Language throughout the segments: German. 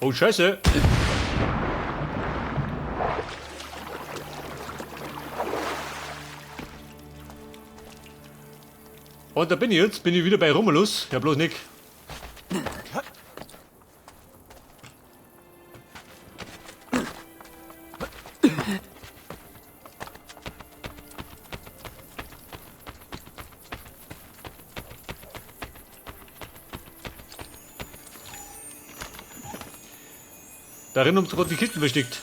Oh, Scheiße. Und da bin ich jetzt. Bin ich wieder bei Romulus. Ja, bloß nicht. Darin haben sie gerade die Kisten versteckt.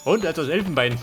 Und etwas Elfenbein.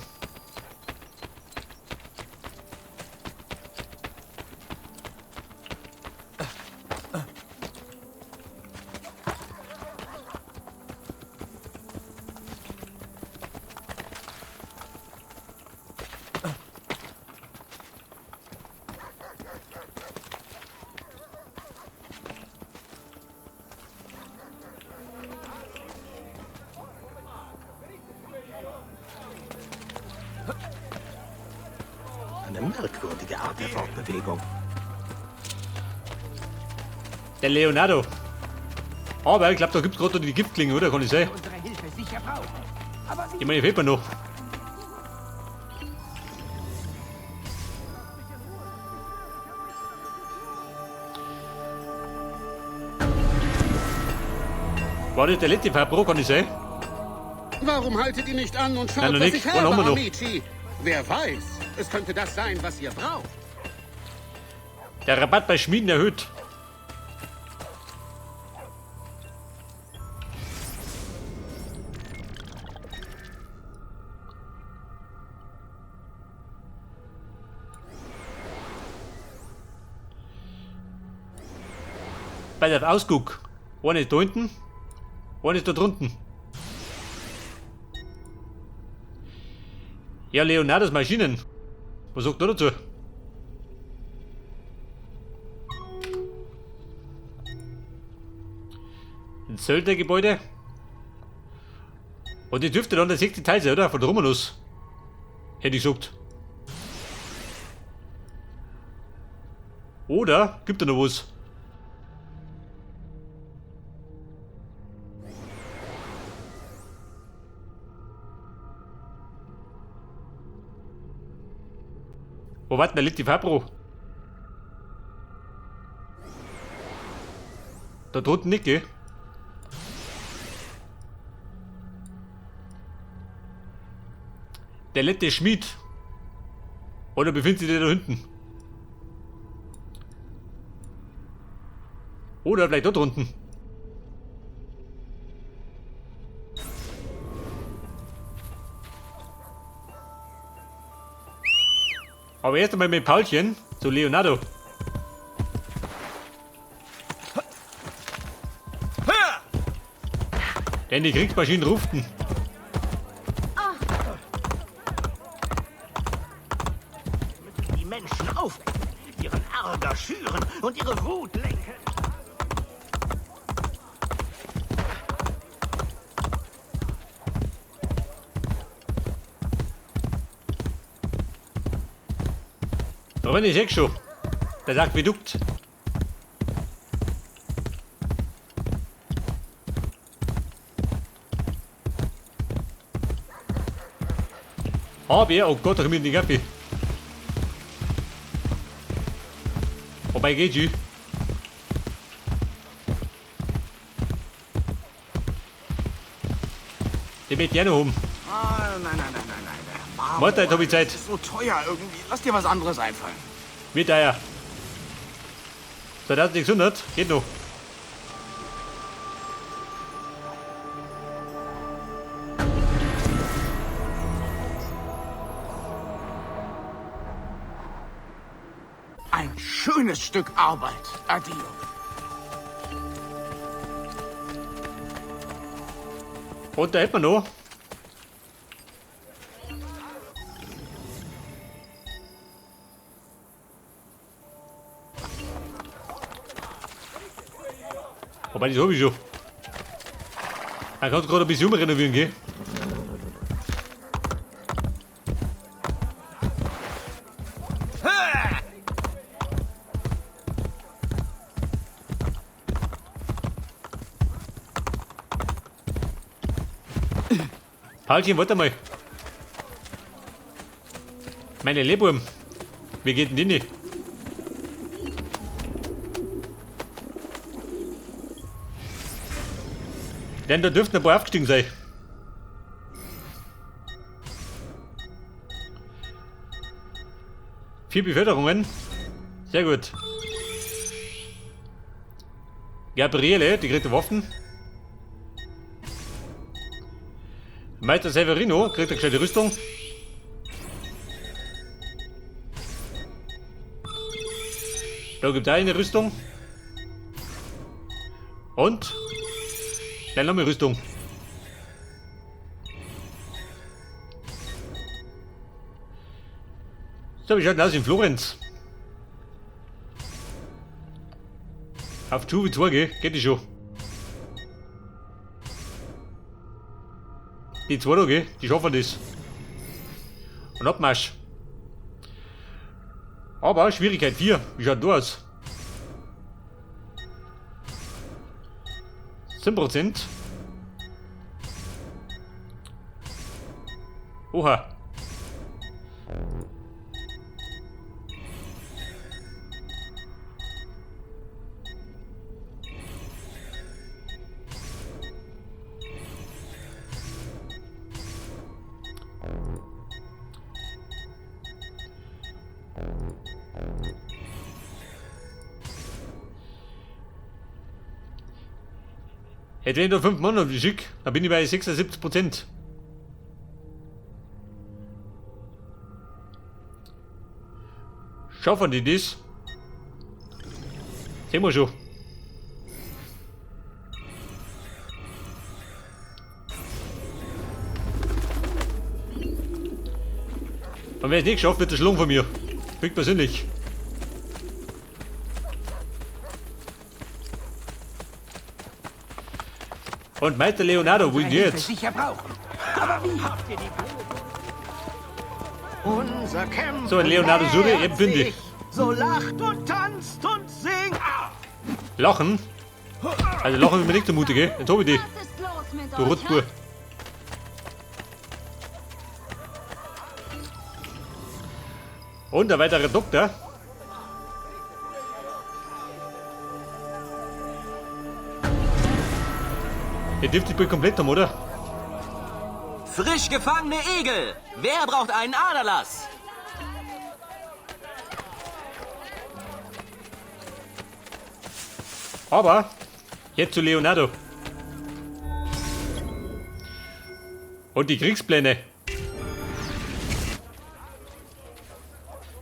Eine merkwürdige Art der Fortbewegung. Der Leonardo. Aber ich glaube, da gibt es gerade die Giftklinge, oder? Kann ich sagen? Unsere Hilfe sicher brauchen. Aber Ich meine, fehlt mir noch. War das der letzte Fabro, kann ich sagen? Warum haltet ihr nicht an und schaut, Nein, noch was nicht. ich Wann habe, haben wir noch? Amici? Wer weiß, es könnte das sein, was ihr braucht. Der Rabatt bei Schmieden erhöht. Bei der Ausguck. Eine ist da hinten, eine ist da drunten. Ja, Leonardos Maschinen. Was sagt er dazu? Ein Söldnergebäude. Und die dürfte dann der 6. Teil sein, oder? Von Romulus. Hätte ich gesagt. Oder gibt er noch was? Wo war denn der letzte Fabro? Da drunten nicht, gell? Der letzte Schmied. Oder befindet sich der da hinten? Oder vielleicht dort drunten. Aber erst einmal mit Paulchen zu Leonardo. Denn die Kriegsmaschinen ruften. Die Menschen aufwecken, ihren Ärger schüren und ihre Wut lenken. Da bin ich schon. Das Aquädukt. Aber, oh Gott, da kommt die Kaffee. Wobei geht sie? Die wird ja noch um. nein. Warte, jetzt hab ich Zeit. Das ist so teuer irgendwie. Lass dir was anderes einfallen. Mit Eier. 2600, geht noch. Ein schönes Stück Arbeit. Addio. Und da hätten wir noch. Wobei, das habe ich schon. Man kann gerade ein bisschen umrenovieren, gell? Paulchen, warte mal. Meine Lebwurm. Wie geht denn die nicht? Denn da dürften ein paar aufgestiegen sein. Vier Beförderungen. Sehr gut. Gabriele, die kriegt Waffen. Meister Severino kriegt eine gescheite Rüstung. Da gibt es auch eine Rüstung. Und dann noch eine Rüstung. So, wie schaut denn aus in Florenz? Auf 2v2 geht die schon. Die 2 da, gell? Die schaffen das. Und Abmarsch. Aber Schwierigkeit 4. Wie schaut da aus? 7%. Oha. Hätte ich nur 5 Mann auf die Schick, dann bin ich bei 76%. Schaffen die das? Sehen wir schon. Und wenn es nicht geschafft wird, der Schlung von mir. Kriegt persönlich. Und Meister Leonardo, wo ist der jetzt? Sicher brauchen. Habt ihr die Unser Kämpfer So, Leonardo Suri, nähert eben finde ich. sich. So lacht und tanzt und singt. Lachen? Also lachen ist mir nicht zumute, gell? Jetzt hab ich die. Was ist los mit Du euch? Rutzbur. Und ein weiterer Doktor. Ihr dürft die Bild komplett haben, oder? Frisch gefangene Igel. Wer braucht einen Aderlass? Aber jetzt zu Leonardo. Und die Kriegspläne.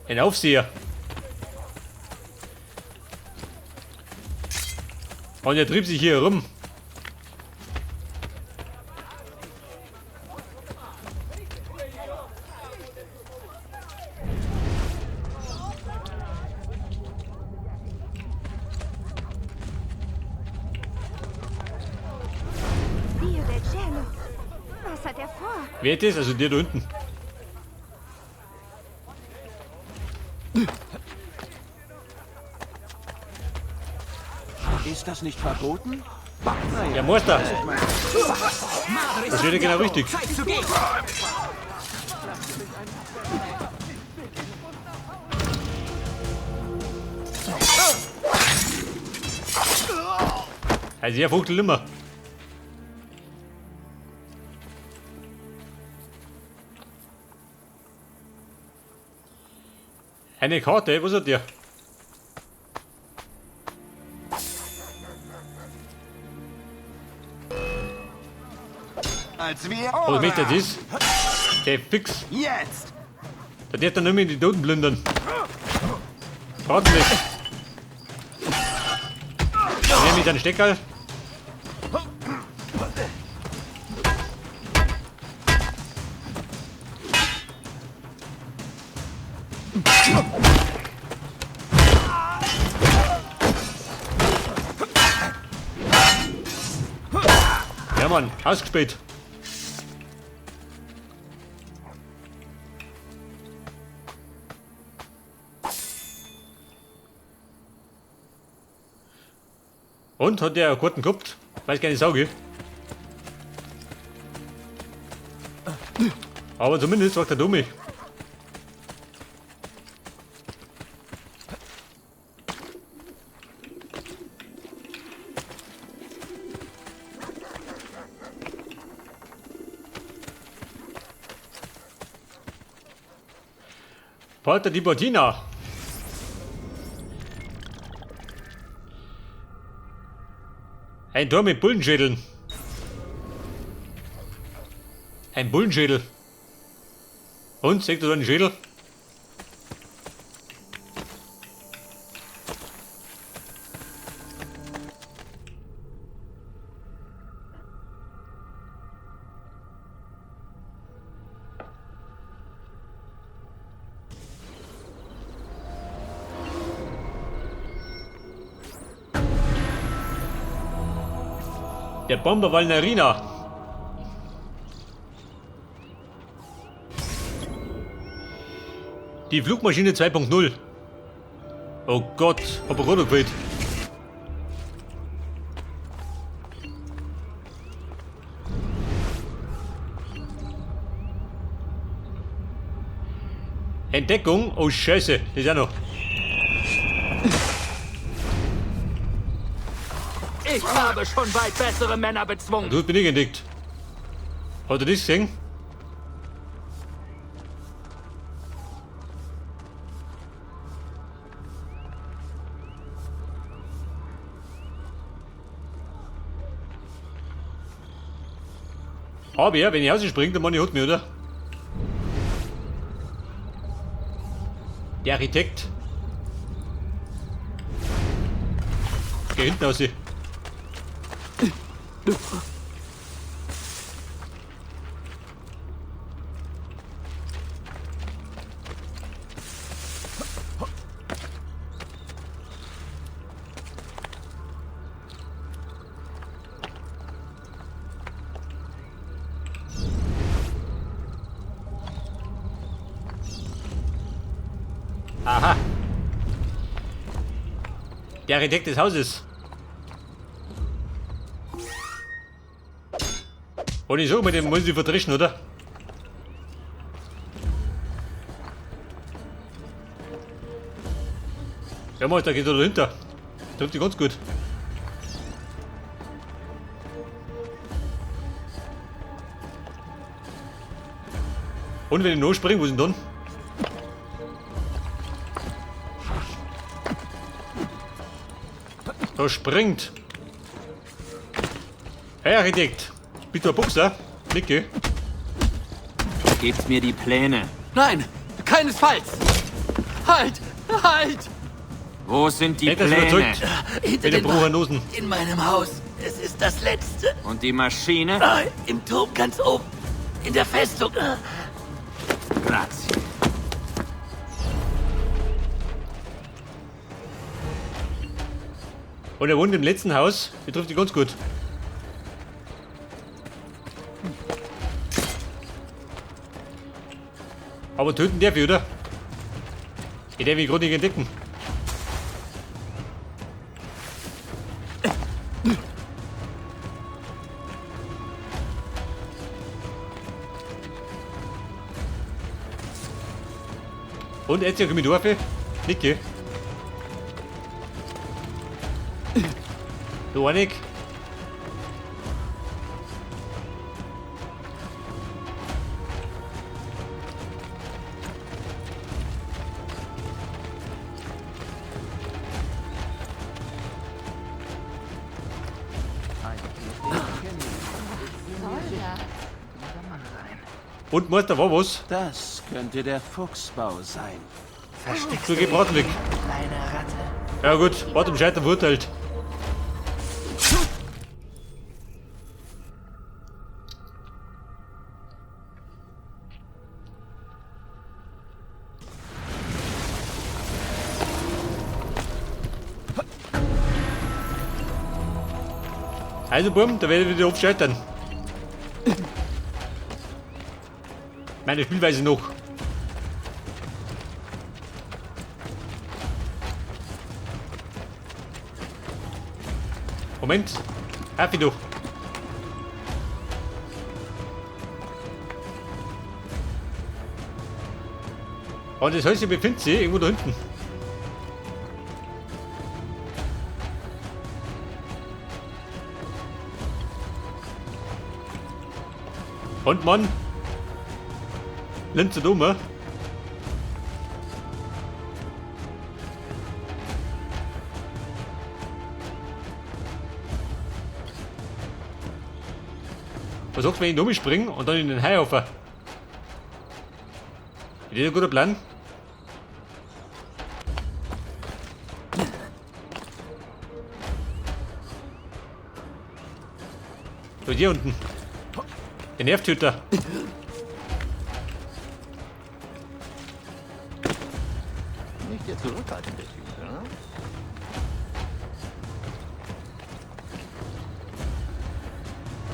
Ein Aufseher. Und er trieb sich hier herum. Dio del Cielo. Was hat er vor? Wer ist das? Also der da unten. Ist das nicht verboten? Ja, Meister. Das wäre genau richtig. Zeit zu gehen. Also er fuchtelt immer. Eine Karte, was hat der? Als wir... Was möchte das? Der fix. Jetzt! Da darf er nicht mehr in die Toten plündern. Warten nicht. Nehme ich seinen Stecker. Ja Mann, ausgespielt. Und, hat der einen Karten gehabt? Weiß gar nicht, Sauge. Aber zumindest sagt der Dummi. Porta di Bottina. Ein Tor mit Bullenschädeln. Ein Bullenschädel. Und, seht ihr da einen Schädel? Der Bomber Valnerina. Die Flugmaschine 2.0. Oh Gott, hab ich runtergefällt. Entdeckung? Oh Scheiße, das ist ja noch. Ich habe schon weit bessere Männer bezwungen. Du bin ich entdeckt. Hat er das gesehen? Aber ja, wenn ich rausspringe, der Mann hat mich, oder? Der Architekt. Geh hinten raus. Aha. Der Architekt des Hauses. Und ich sag mal, den muss ich verdreschen, oder? Ja, mal, da geht er dahinter. Trifft sich ganz gut. Und wenn ich noch springe, was ist denn dann? Da springt. Hey Architekt, bist du ein Buchser? Nicke. Gebt mir die Pläne. Nein, keinesfalls. Halt, halt. Wo sind die Hätte das Pläne? überzeugt. Hinter Mit den den Wand. Bruchernosen. In meinem Haus. Es ist das letzte. Und die Maschine? Ah, im Turm ganz oben. In der Festung. Ah. Grazie. Und er wohnt im letzten Haus. Betrifft dich ganz gut. Aber töten darf ich, oder? Ich darf ihn gerade nicht entdecken. Und jetzt ja mit Waffe. Nicke. Du Anik. Und Meister, war was? Das könnte der Fuchsbau sein. So gebraten weg. Kleine Ratte. Ja gut, warte im Scheitern verurteilt. Also Bumm, da werde ich wieder aufscheitern. Meine Spielweise noch. Moment. Happy doch. Und das Häuschen befindet sich irgendwo da hinten. Und Mann. Linse dumme. Versuchst wenn ich ihn umspringen und dann in den Hai auf. Ist das ein guter Plan? So, hier unten. Der Nervtöter. Nicht der zurückhaltende Typ, ja?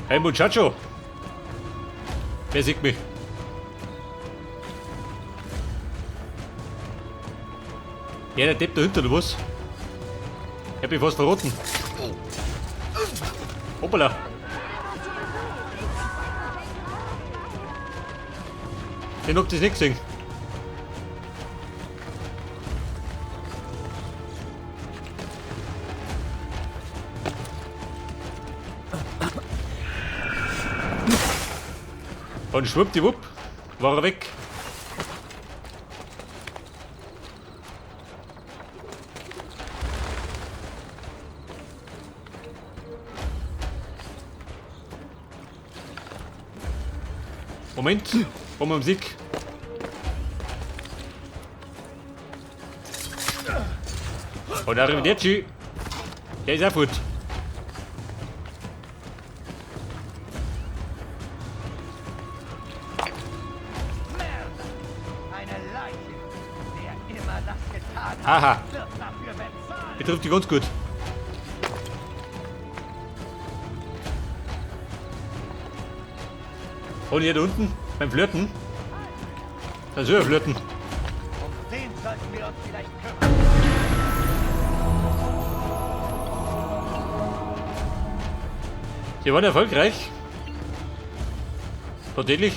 Hey Muchacho. Wer sieht mich? Ja, der Depp da hinten, oder was? Ich hab mich fast verrotten. Hoppala. Den habt ihr nicht gesehen. Und schwuppdiwupp war er weg. Moment, um Musik. Und arrivederci. Der ist auch gut. Eine Leiche. Wer immer das getan hat, Aha, wird dafür bezahlen. betrifft die ganz gut. Und hier da unten beim Flirten. Da soll er flirten. Den sollten wir uns vielleicht kümmern. Sie waren erfolgreich. Tatsächlich.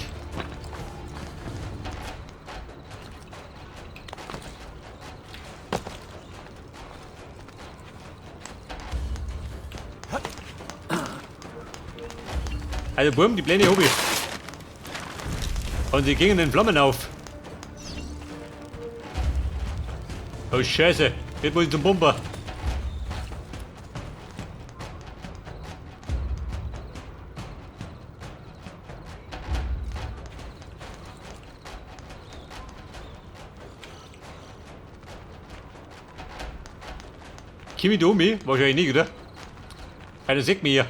Also Burm, die Pläne habe ich. Und sie gingen in Flammen auf. Oh Scheiße, jetzt muss ich zum Bomber. Kimi Domi? Wahrscheinlich nicht, oder? Einer sieht mich hier.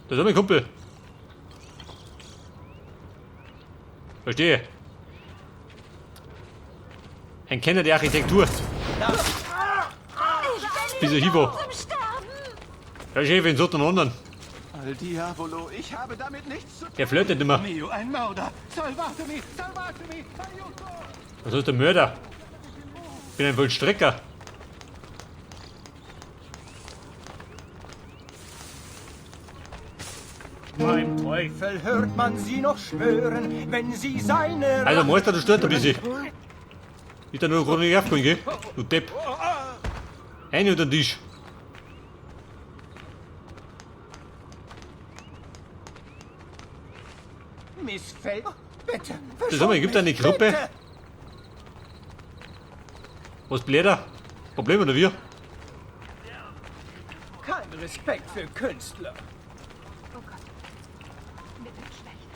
Das ist mein Kumpel. Verstehe. Ein Kenner der Architektur. Wieso Hivo? Zum Sterben! Der Chef in Sotten anderen. Al Diavolo, ich habe damit nichts zu tun. Der flirtet immer. Mio, ein Mörder. Salvatemi, salvatemi, aiuto. Was ist der Mörder? Ich bin ein Vollstrecker. Beim Teufel hört man sie noch schwören, wenn sie seine Also Meister, du stört ein bisschen. Ist da nur gerade nicht aufgekommen, gell? Du Depp. Eine unter den Tisch. missfällt. Bitte, Sag mal, gibt da eine Gruppe? bitte. Was bläder? Problem oder wir? Kein Respekt für Künstler. Oh Gott. Mir wird schlecht.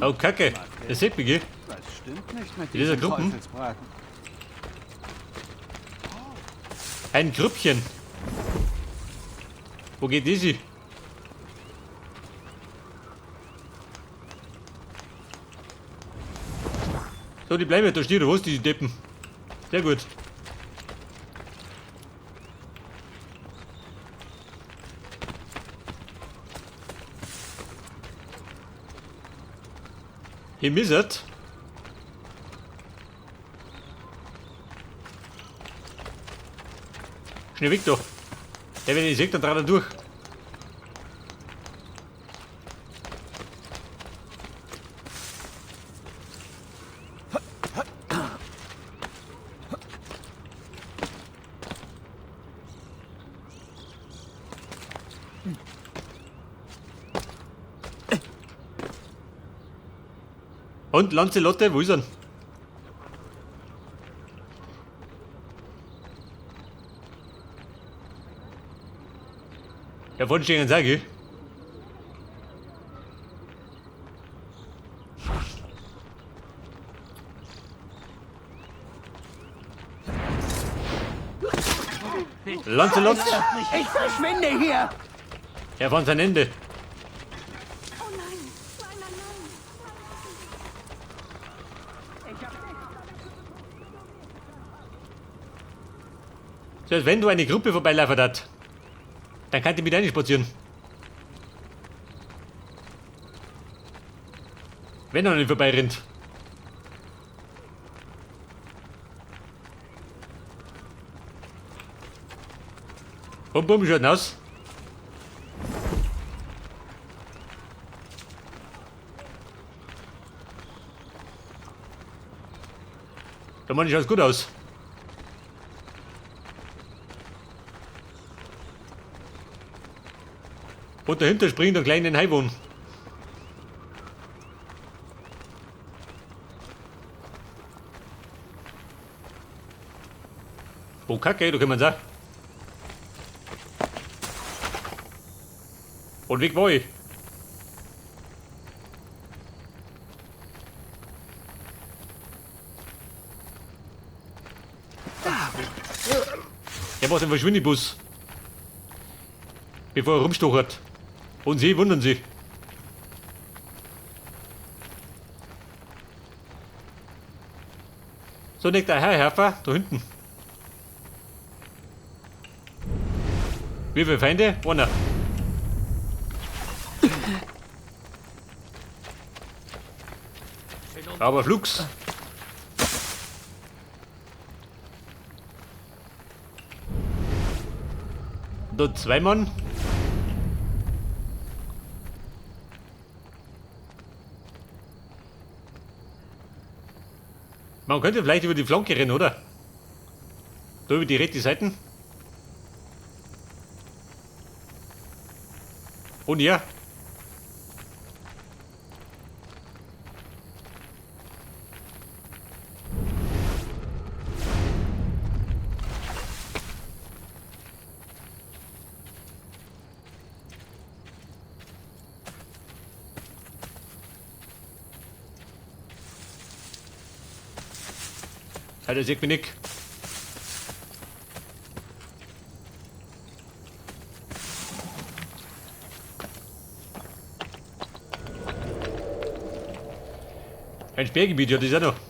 Oh Kacke, das sieht mich, gell? Was stimmt nicht mit Dieser diesem Gruppen? Teufelsbraten? Ein Grüppchen. Wo geht diese? So, die bleiben da stehen, du hast die Deppen. Sehr gut. Hier misset. Schnell weg da. Der, wenn ich sehe, dann dran durch. Und Lanzelotte, wo ist er? Ja, vorhin stehen sag ich. Lancelot, Ich verschwinde hier! er fand sein Ende. Oh nein. Nein, nein, nein. So, als wenn du eine Gruppe vorbeilaufen hat, dann kann die mit reinspazieren. Wenn er nicht vorbeirennt. Und bumm, schaut aus. Der Mann schaut gut aus. Und dahinter springt ein kleiner Haiwon. Oh, Kacke, da kann man sagen. Und weg war ich. Er macht einen Verschwindebus. Bevor er rumstochert. Und sie wundern sich. So, nicht der Herr da hinten. Wie viele Feinde? Einer. Aber Flux. Da 2 Mann. Man könnte vielleicht über die Flanke rennen, oder? Da über die rechte Seiten. Und ja. Das sieht mich nicht. Ein Sperrgebiet, ja, das ist auch noch.